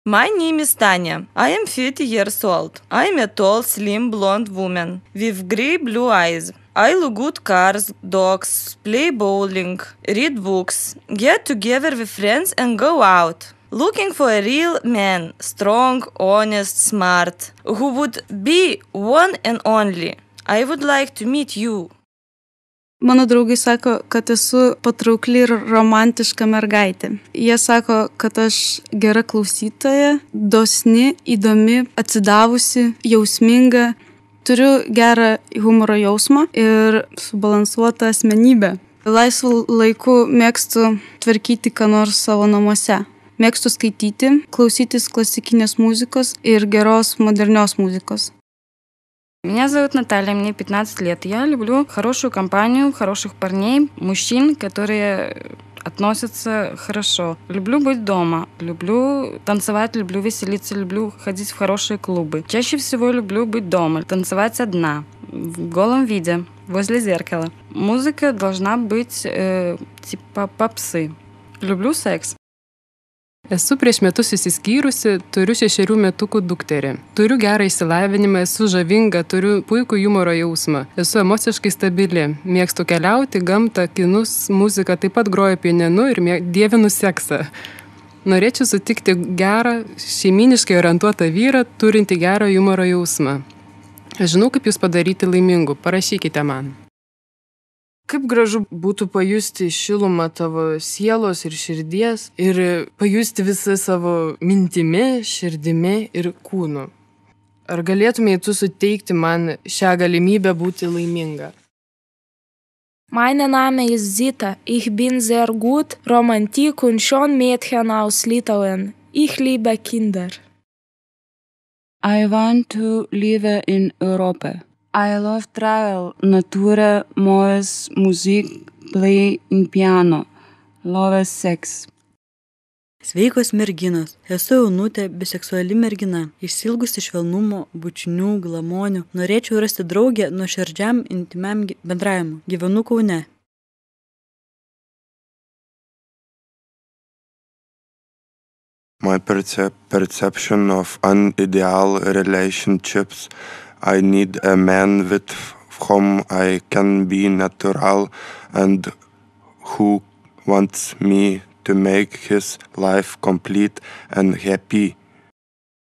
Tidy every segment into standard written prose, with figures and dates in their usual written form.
My name is Tanya. I am 50 years old. I am a tall, slim, blonde woman with grey-blue eyes. I look good cars, dogs, play bowling, read books, get together with friends and go out. Looking for a real man, strong, honest, smart, who would be one and only. I would like to meet you. Mano draugai sako, kad esu patraukli ir romantiška mergaitė. Jie sako, kad aš gera klausytoja, dosni, įdomi, atsidavusi, jausminga, turiu gerą humoro jausmą ir subalansuotą asmenybę. Laisvu laiku mėgstu tvarkyti ką nors savo namuose. Mėgstu skaityti, klausytis классикинės музыкos ir geros modernios музыкos. Меня зовут Наталья, мне 15 лет. Я люблю хорошую компанию, хороших парней, мужчин, которые относятся хорошо. Люблю быть дома, люблю танцевать, люблю веселиться, люблю ходить в хорошие клубы. Чаще всего люблю быть дома, танцевать одна, в голом виде, возле зеркала. Музыка должна быть типа попсы. Люблю секс. Esu prieš metus įsiskyrusi, turiu 6 metukų dukterį. Turiu gerą išsilavinimą, esu žavinga, turiu puikų humoro jausmą. Esu emociškai stabili, mėgstu keliauti, gamtą, kinus, muziką, taip pat groju pianinu ir dievinu seksą. Norėčiau sutikti gerą, šeiminiškai orientuotą vyrą, turintį gerą humoro jausmą. Aš žinau, kaip jūs padaryti laimingu, parašykite man. Kaip gražu būtų pajusti šilumą tavo sielos ir širdies ir pajusti visą savo mintimi, širdimi ir kūnu. Ar galėtumei tu suteikti man šią galimybę būti laiminga? Mein Name ist Zita. Ich bin sehr gut, Romantik und schon Mädchen aus Litauen. Ich liebe Kinder. I want to live in Europe. I love travel, nature, moes, music, play in piano, love sex. Sveikos merginos. Esu jaunutė, biseksuali mergina, išsilgusi švelnumo, bučinių, glamonių. Norėčiau rasti draugę nuoširdžiam, intimiam bendravimui. Gyvenu Kaune. My perception of unideal relationships. I need a man with whom I can be natural and who wants me to make his life complete and happy.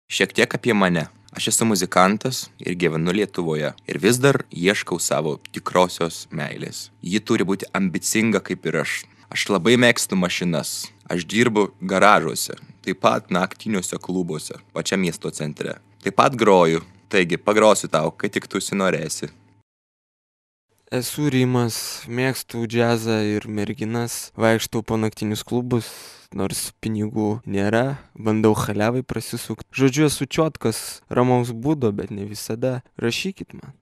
Šiek tiek apie mane. Aš esu muzikantas ir gyvenu Lietuvoje ir vis dar ieškau savo tikrosios meilės. Ji turi būti ambicinga kaip ir aš. Aš labai mėgstu mašinas. Aš dirbu garažuose, taip pat naktiniuose klubuose, pačiam miesto centre. Taip pat groju. Taigi, pagrosiu tau, kai tik tu norėsi. Esu Rimas, mėgstu džiazą ir merginas, vaikštau po naktinius klubus, nors pinigų nėra, bandau chaliavai prasisukti. Žodžiu, esu čiotkas, ramaus būdo, bet ne visada. Rašykit man.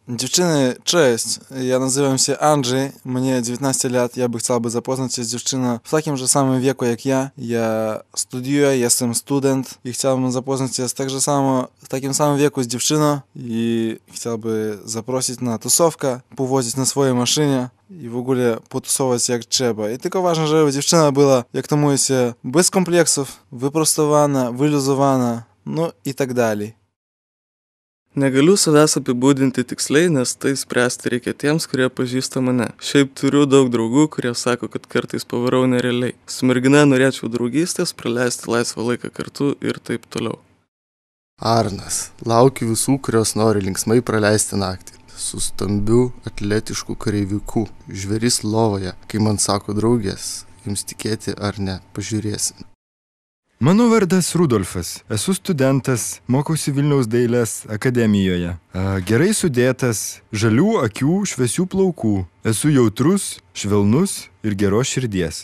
Dziewczyny, cześć. Ja nazywam się Andrzej, mnie 19 lat, ja by chciał zapoznać się z dziewczyną w takim że samym wieku jak ja. Ja studiuję, jestem student i chciałbym zapoznać się w takim samym wieku z dziewczyną i chciałby zaprosić na tusowkę, powozić na swojej maszynie i w ogóle potusować jak trzeba. I tylko ważne, żeby dziewczyna była, jak to mówi się, bez kompleksów, wyprostowana, wyluzowana, no i tak dalej. Negaliu savęs apibūdinti tiksliai, nes tai spręsti reikia tiems, kurie pažįsta mane. Šiaip turiu daug draugų, kurie sako, kad kartais pavarau nerealiai. Su mergina norėčiau draugystės, praleisti laisvą laiką kartu ir taip toliau. Arnas. Laukiu visų, kurios nori linksmai praleisti naktį. Su stambiu, atletišku kareiviuku. Žvėris lovoje. Kai man sako draugės, jums tikėti ar ne, pažiūrėsim. Mano vardas Rudolfas. Esu studentas, mokausi Vilniaus dailės akademijoje. Gerai sudėtas, žalių akių, šviesių plaukų. Esu jautrus, švelnus ir geros širdies.